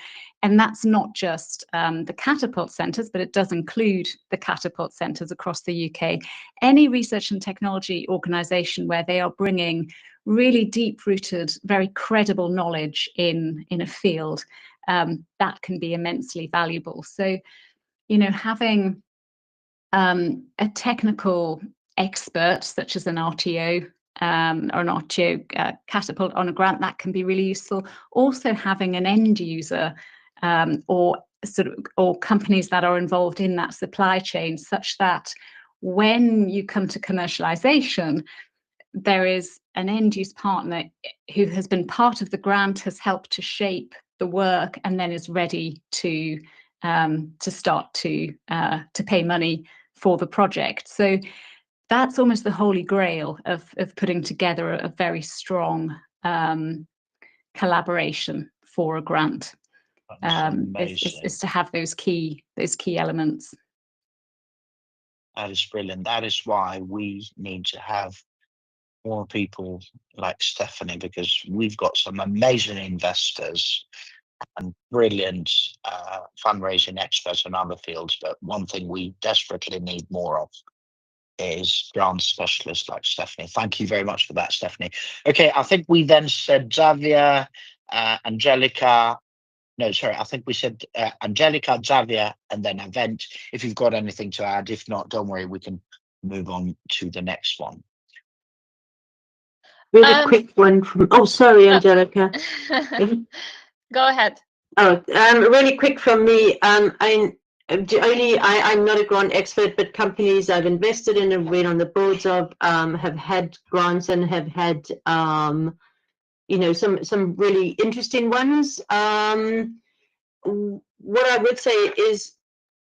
and that's not just the catapult centres, but it does include the catapult centres across the UK. Any research and technology organisation where they are bringing really deep-rooted, very credible knowledge in a field, that can be immensely valuable. So, you know, having a technical expert such as an RTO or an RTO catapult on a grant, that can be really useful. Also having an end user or companies that are involved in that supply chain, such that when you come to commercialization, there is an end use partner who has been part of the grant, has helped to shape the work, and then is ready to start to pay money for the project. So that's almost the holy grail of putting together a very strong collaboration for a grant. Is to have those key elements. That is brilliant. That is why we need to have more people like Stephanie, because we've got some amazing investors and brilliant fundraising experts in other fields. But one thing we desperately need more of is grant specialists like Stephanie. Thank you very much for that, Stephanie. Okay, I think we then said Xavier, Angelica. No, sorry, I think we said Angelica, Xavier, and then Event. If you've got anything to add, if not, don't worry, we can move on to the next one. Really quick one from, oh, sorry, Angelica. Go ahead. Oh, really quick from me. I'm not a grant expert, but companies I've invested in and been on the boards of have had grants and have had, you know, some really interesting ones. What I would say is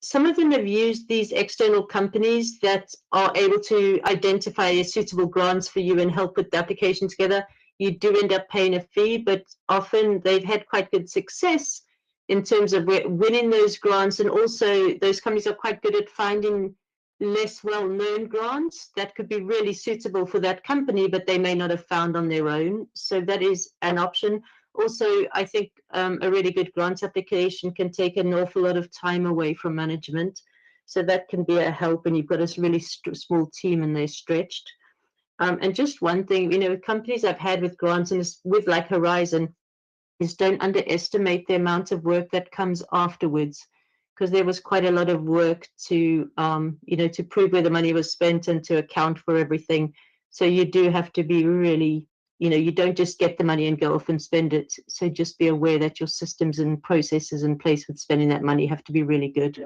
some of them have used these external companies that are able to identify suitable grants for you and help put the application together. You do end up paying a fee, but often they've had quite good success in terms of winning those grants, and also those companies are quite good at finding less well-known grants that could be really suitable for that company, but they may not have found on their own. So that is an option. Also, I think a really good grant application can take an awful lot of time away from management. So that can be a help when you've got a really small team and they're stretched. And just one thing, you know, companies I've had with grants and with like Horizon, is don't underestimate the amount of work that comes afterwards, because there was quite a lot of work to, you know, to prove where the money was spent and to account for everything. So you do have to be really, you know, you don't just get the money and go off and spend it. So just be aware that your systems and processes in place with spending that money have to be really good.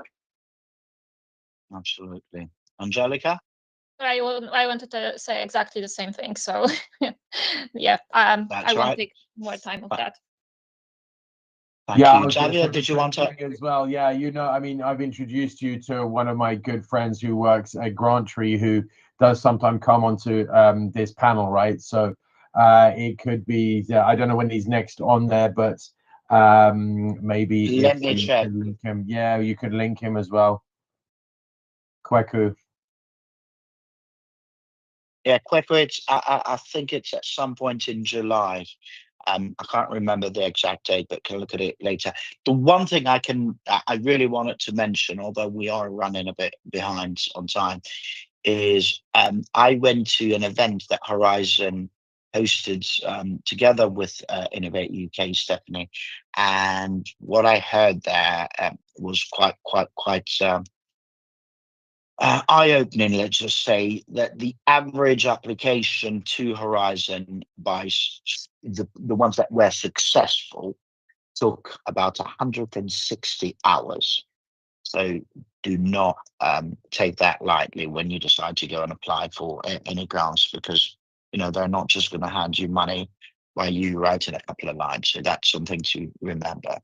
Absolutely. Angelica? I wanted to say exactly the same thing. So yeah, I won't take more time of that. Thank Yeah, I you. was gonna Xavier, say did you the want same to? thing as well? Yeah, you know, I mean, I've introduced you to one of my good friends who works at Grantry, who does sometimes come onto this panel, right? So it could be, I don't know when he's next on there, but maybe Let if me you check. can link him, yeah, you could link him as well. Kweku. Yeah, Quickwitch, I think it's at some point in July. I can't remember the exact date, but can look at it later. The one thing I really wanted to mention, although we are running a bit behind on time, is I went to an event that Horizon hosted together with Innovate UK, Stephanie, and what I heard there was quite eye-opening. Let's just say that the average application to Horizon by the ones that were successful took about 160 hours. So do not take that lightly when you decide to go and apply for any grants, because you know they're not just going to hand you money while you write in a couple of lines. So that's something to remember.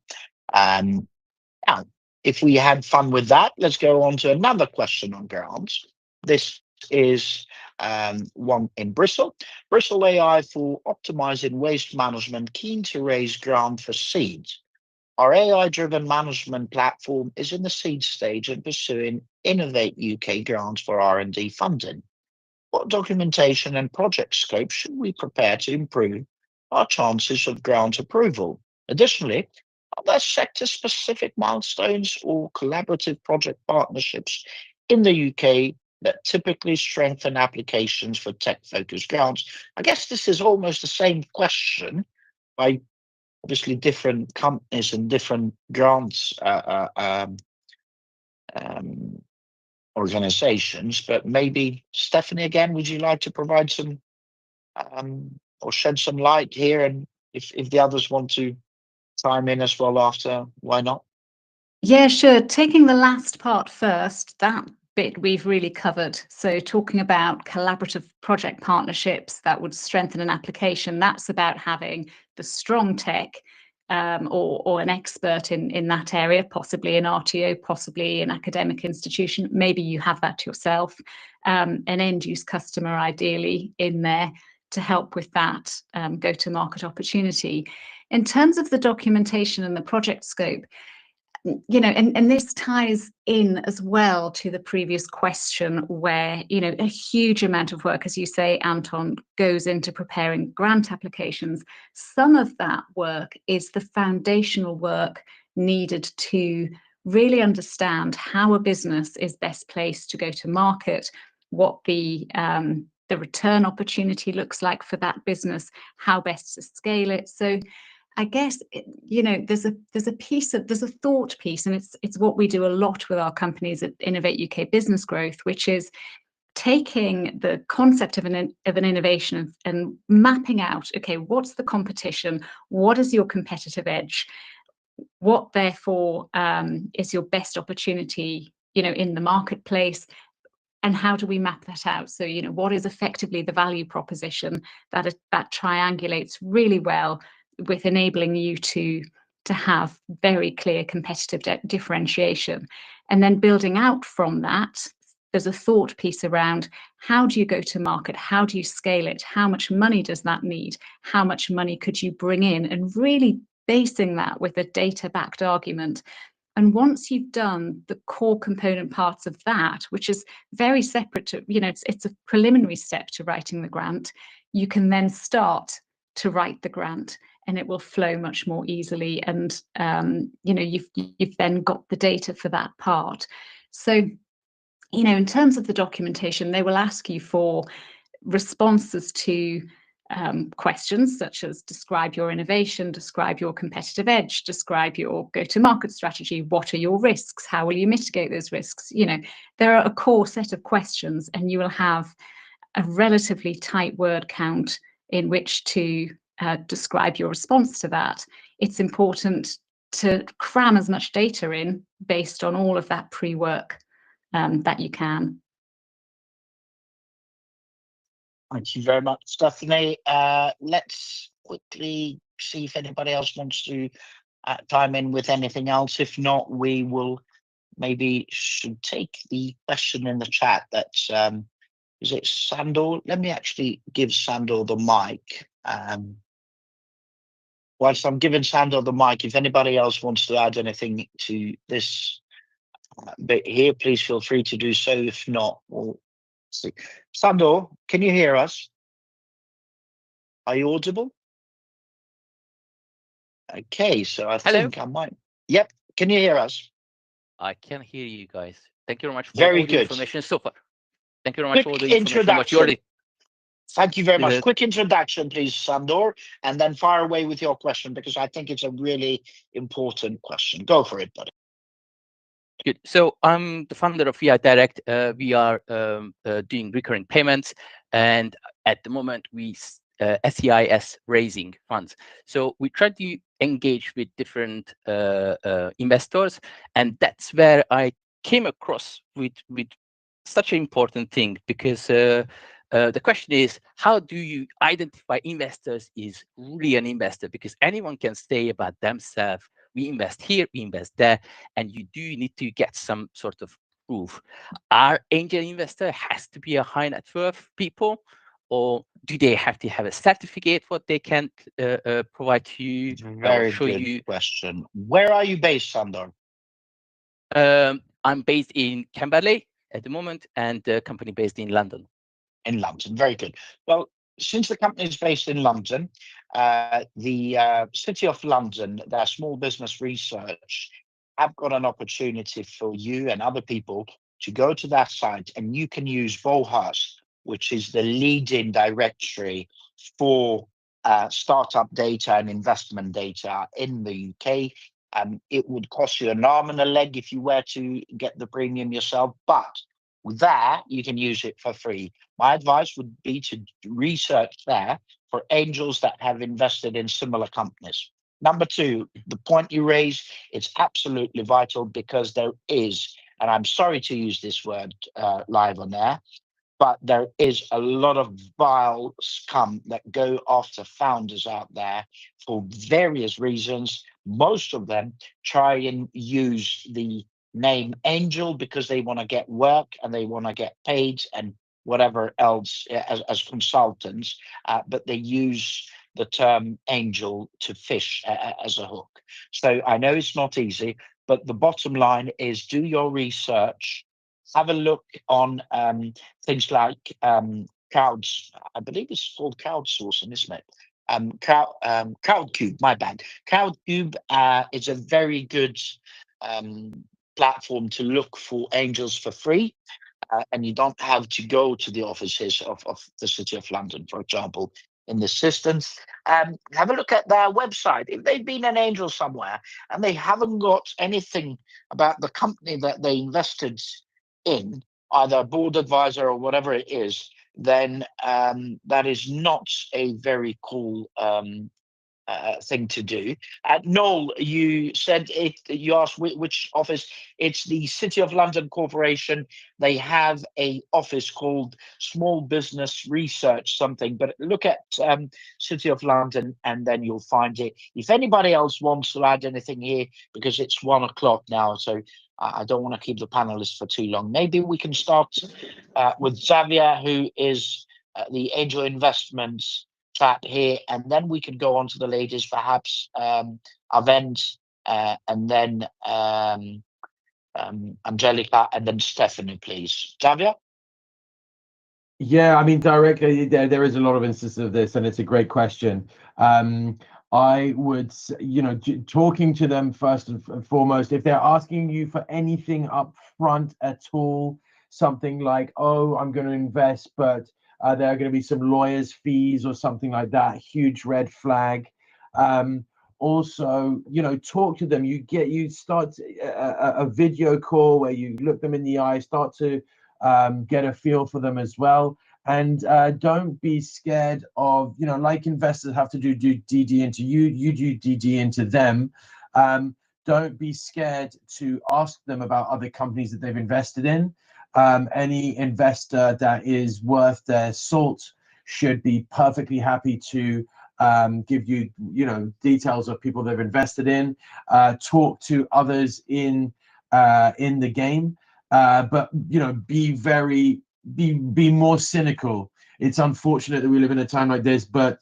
Now, if we had fun with that, let's go on to another question on grants. This is one in Bristol. Bristol AI for optimizing waste management, keen to raise grant for seeds. Our AI-driven management platform is in the seed stage and pursuing Innovate UK grants for R&D funding. What documentation and project scope should we prepare to improve our chances of grant approval? Additionally, are there sector-specific milestones or collaborative project partnerships in the UK that typically strengthen applications for tech-focused grants? I guess this is almost the same question by obviously different companies and different grants organizations, but maybe Stephanie, again, would you like to provide some or shed some light here? And if the others want to chime in as well after, why not? Yeah, sure. Taking the last part first, that bit we've really covered. So talking about collaborative project partnerships that would strengthen an application, that's about having the strong tech or an expert in that area, possibly an RTO, possibly an academic institution. Maybe you have that yourself, an end-use customer ideally in there to help with that go-to-market opportunity. In terms of the documentation and the project scope, you know, and this ties in as well to the previous question where, you know, a huge amount of work, as you say, Anton, goes into preparing grant applications. Some of that work is the foundational work needed to really understand how a business is best placed to go to market, what the return opportunity looks like for that business, how best to scale it. So I guess, you know, there's a thought piece, and it's what we do a lot with our companies at Innovate UK Business Growth, which is taking the concept of an innovation and mapping out, okay, what's the competition? What is your competitive edge? What therefore is your best opportunity, you know, in the marketplace? And how do we map that out? So, you know, what is effectively the value proposition that triangulates really well with enabling you to have very clear competitive differentiation, and then building out from that. There's a thought piece around how do you go to market, how do you scale it, how much money does that need, how much money could you bring in, and really basing that with a data-backed argument. And once you've done the core component parts of that, which is very separate to, it's a preliminary step to writing the grant, you can then start to write the grant, and it will flow much more easily. And you've then got the data for that part. So, in terms of the documentation, they will ask you for responses to questions such as describe your innovation, describe your competitive edge, describe your go-to-market strategy, what are your risks, how will you mitigate those risks? There are a core set of questions, and you will have a relatively tight word count in which to describe your response to that. It's important to cram as much data in based on all of that pre-work that you can. Thank you very much, Stephanie. Let's quickly see if anybody else wants to chime in with anything else. If not, we will should take the question in the chat. That's is it Sandor? Let me actually give Sandor the mic. Whilst I'm giving Sandor the mic, if anybody else wants to add anything to this bit here, please feel free to do so. If not, we'll see. Sandor, can you hear us? Are you audible? Okay, so I think I might. Yep, can you hear us? I can hear you guys. Thank you very much for Very all the good information so far. Thank you very much for all the Quick information. What you introduction. already. Thank you very much. Good. Quick introduction, please, Sandor, and then fire away with your question, because I think it's a really important question. Go for it, buddy. Good. So I'm the founder of VI Direct. We are doing recurring payments, and at the moment we SEIS raising funds. So we try to engage with different investors, and that's where I came across with such an important thing, because the question is, how do you identify investors is really an investor? Because anyone can say about themselves, we invest here, we invest there, and you do need to get some sort of proof. Our angel investor has to be a high net worth people, or do they have to have a certificate what they can provide to you? Very good question. Where are you based, Sandor? I'm based in Camberley at the moment, and the company based in London. In London, very good. Well, since the company is based in London, the City of London, their small business research, have got an opportunity for you and other people to go to that site, and you can use Volhas, which is the leading directory for startup data and investment data in the UK. It would cost you an arm and a leg if you were to get the premium yourself, but with that, you can use it for free. My advice would be to research there for angels that have invested in similar companies. Number two, the point you raise, it's absolutely vital, because there is, and I'm sorry to use this word live on air, but there is a lot of vile scum that go after founders out there for various reasons. Most of them try and use the name angel because they want to get work and they want to get paid and whatever else as consultants, but they use the term angel to fish as a hook. So I know it's not easy, but the bottom line is do your research. Have a look on things like crowds. I believe it's called crowdsourcing, isn't it? Crowdcube, my bad. Crowdcube is a very good platform to look for angels for free, and you don't have to go to the offices of the City of London, for example, in this instance. Have a look at their website. If they've been an angel somewhere and they haven't got anything about the company that they invested in, either a board advisor or whatever it is, then that is not a very cool thing to do. Noel, you said it. You asked which office. It's the City of London Corporation. They have a office called Small Business Research something. But look at City of London, and then you'll find it. If anybody else wants to add anything here, because it's 1 o'clock now, so I don't want to keep the panelists for too long. Maybe we can start with Xavier, who is the Angel Investments chat here, and then we could go on to the ladies, perhaps Avend, and then Angelica, and then Stephanie, please. Xavier? Yeah, I mean, directly, there is a lot of instances of this, and it's a great question. I would, talking to them first and foremost, if they're asking you for anything up front at all, something like, oh, I'm going to invest, but there are going to be some lawyers' fees or something like that, huge red flag. Also, talk to them. You start a video call where you look them in the eye, start to get a feel for them as well. And don't be scared of, like investors have to do DD into you, you do DD into them. Don't be scared to ask them about other companies that they've invested in. Any investor that is worth their salt should be perfectly happy to give you, details of people they've invested in. Talk to others in the game, but be more cynical. It's unfortunate that we live in a time like this, but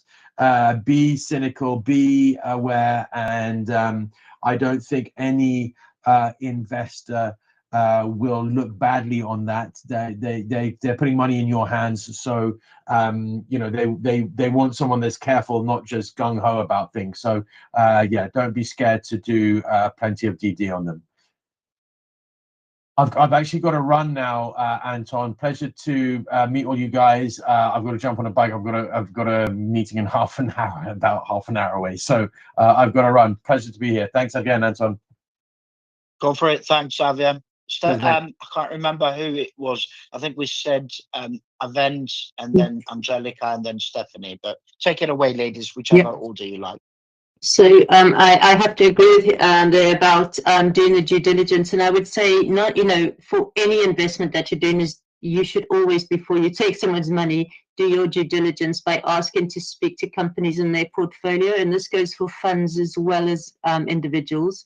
be cynical, be aware, and I don't think any investor will look badly on that. They're putting money in your hands, so they want someone that's careful, not just gung-ho about things. So yeah, don't be scared to do plenty of DD on them. I've actually got to run now, Anton. Pleasure to meet all you guys. I've got to jump on a bike. I've got a meeting in half an hour, about half an hour away. So I've got to run. Pleasure to be here. Thanks again, Anton. Go for it. Thanks, Xavier. Cheers, I can't remember who it was. I think we said Avend, and then Angelica, and then Stephanie. But take it away, ladies, whichever order you like. So I have to agree with Andy about doing the due diligence, and I would say, not, for any investment that you're doing, is you should always, before you take someone's money, do your due diligence by asking to speak to companies in their portfolio, and this goes for funds as well as individuals.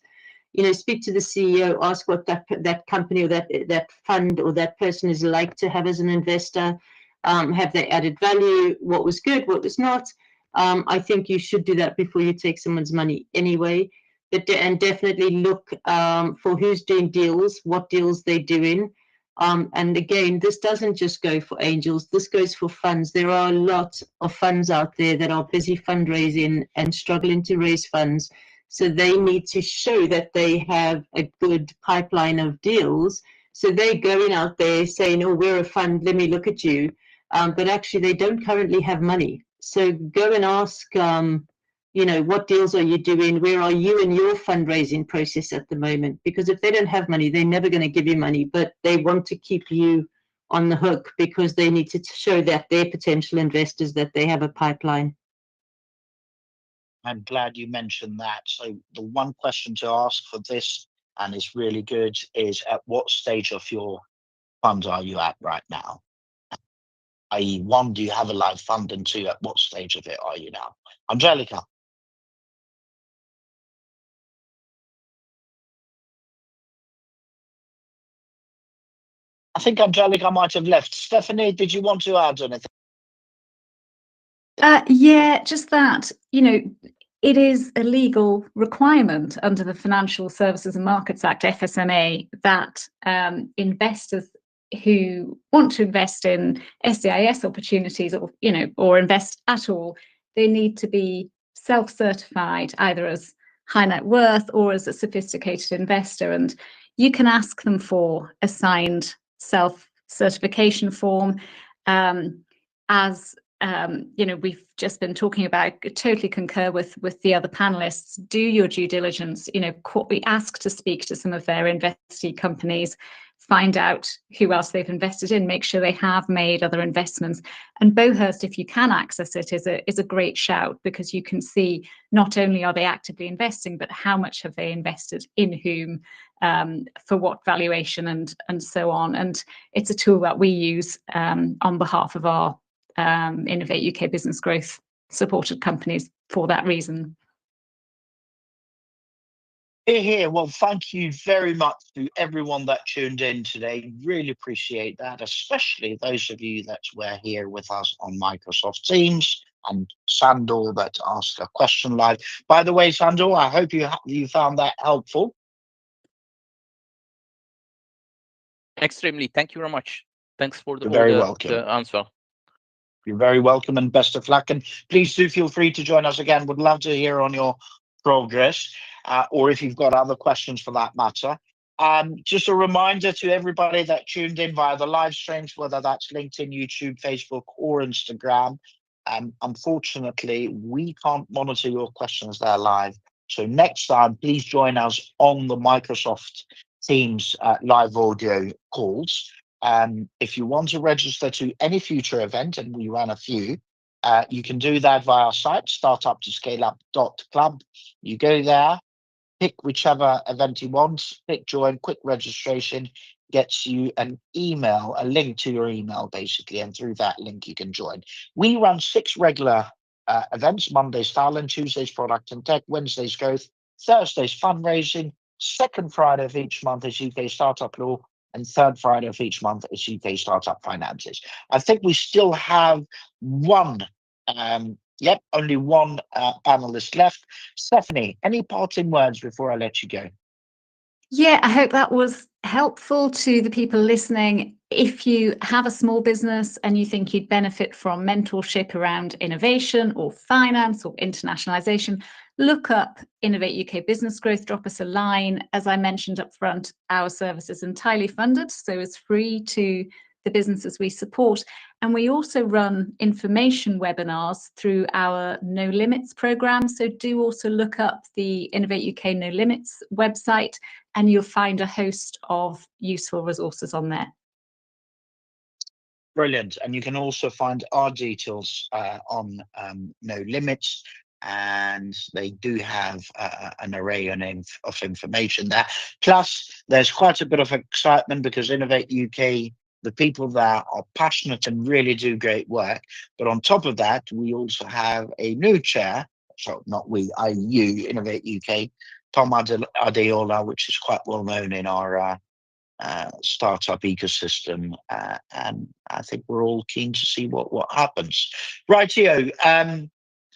Speak to the CEO, ask what that company or that fund or that person is like to have as an investor. Have they added value? What was good? What was not? I think you should do that before you take someone's money anyway. And definitely look for who's doing deals, what deals they're doing. And again, this doesn't just go for angels. This goes for funds. There are a lot of funds out there that are busy fundraising and struggling to raise funds. So they need to show that they have a good pipeline of deals. So they're going out there saying, oh, we're a fund, let me look at you. But actually, they don't currently have money. So go and ask, what deals are you doing? Where are you in your fundraising process at the moment? Because if they don't have money, they're never going to give you money, but they want to keep you on the hook because they need to show that their potential investors that they have a pipeline. I'm glad you mentioned that. So the one question to ask for this, and it's really good, is at what stage of your fund are you at right now? I.e., one, do you have a live fund? And two, at what stage of it are you now? Angelica. I think Angelica might have left. Stephanie, did you want to add anything? Yeah, just that, it is a legal requirement under the Financial Services and Markets Act, FSMA, that investors who want to invest in SCIS opportunities or invest at all, they need to be self-certified either as high net worth or as a sophisticated investor. And you can ask them for a signed self-certification form. We've just been talking about, totally concur with the other panelists. Do your due diligence. We ask to speak to some of their investee companies, find out who else they've invested in, make sure they have made other investments. And Bowhurst, if you can access it, is a great shout, because you can see not only are they actively investing, but how much have they invested in whom, for what valuation, and so on. And it's a tool that we use on behalf of our Innovate UK Business Growth supported companies for that reason. Here. Well, thank you very much to everyone that tuned in today. Really appreciate that, especially those of you that were here with us on Microsoft Teams. and Sandor that asked a question live. By the way, Sandor, I hope you found that helpful. Extremely. Thank you very much. Thanks for You're very welcome. the answer. You're very welcome and best of luck. And please do feel free to join us again. Would love to hear on your progress, or if you've got other questions for that matter. Just a reminder to everybody that tuned in via the live streams, whether that's LinkedIn, YouTube, Facebook, or Instagram. Unfortunately, we can't monitor your questions there live. So next time, please join us on the Microsoft Teams live audio calls. If you want to register to any future event, and we run a few, you can do that via our site, startuptoscaleup.club. You go there, pick whichever event you want, click join, quick registration gets you an email, a link to your email basically, and through that link you can join. We run 6 regular events: Monday's Talent, Tuesday's Product and Tech, Wednesday's Growth, Thursday's Fundraising, second Friday of each month is UK Startup Law, and third Friday of each month is UK Startup Finances. I think we still have one, only one panelist left. Stephanie, any parting words before I let you go? Yeah, I hope that was helpful to the people listening. If you have a small business and you think you'd benefit from mentorship around innovation or finance or internationalization, look up Innovate UK Business Growth, drop us a line. As I mentioned up front, our service is entirely funded, so it's free to the businesses we support. And we also run information webinars through our No Limits program. So do also look up the Innovate UK No Limits website, and you'll find a host of useful resources on there. Brilliant. And you can also find our details on No Limits, and they do have an array of information there. Plus, there's quite a bit of excitement because Innovate UK, the people there are passionate and really do great work. But on top of that, we also have a new chair. So not we, you, Innovate UK, Tom Adeola, which is quite well known in our startup ecosystem, and I think we're all keen to see what happens. Rightio.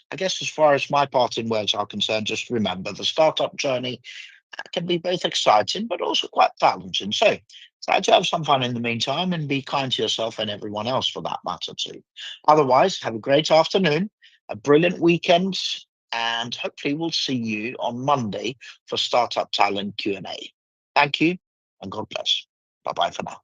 I guess as far as my parting words are concerned, just remember the startup journey can be both exciting but also quite challenging. So try to have some fun in the meantime and be kind to yourself and everyone else for that matter too. Otherwise, have a great afternoon, a brilliant weekend, and hopefully we'll see you on Monday for Startup Talent Q&A. Thank you and God bless. Bye-bye for now.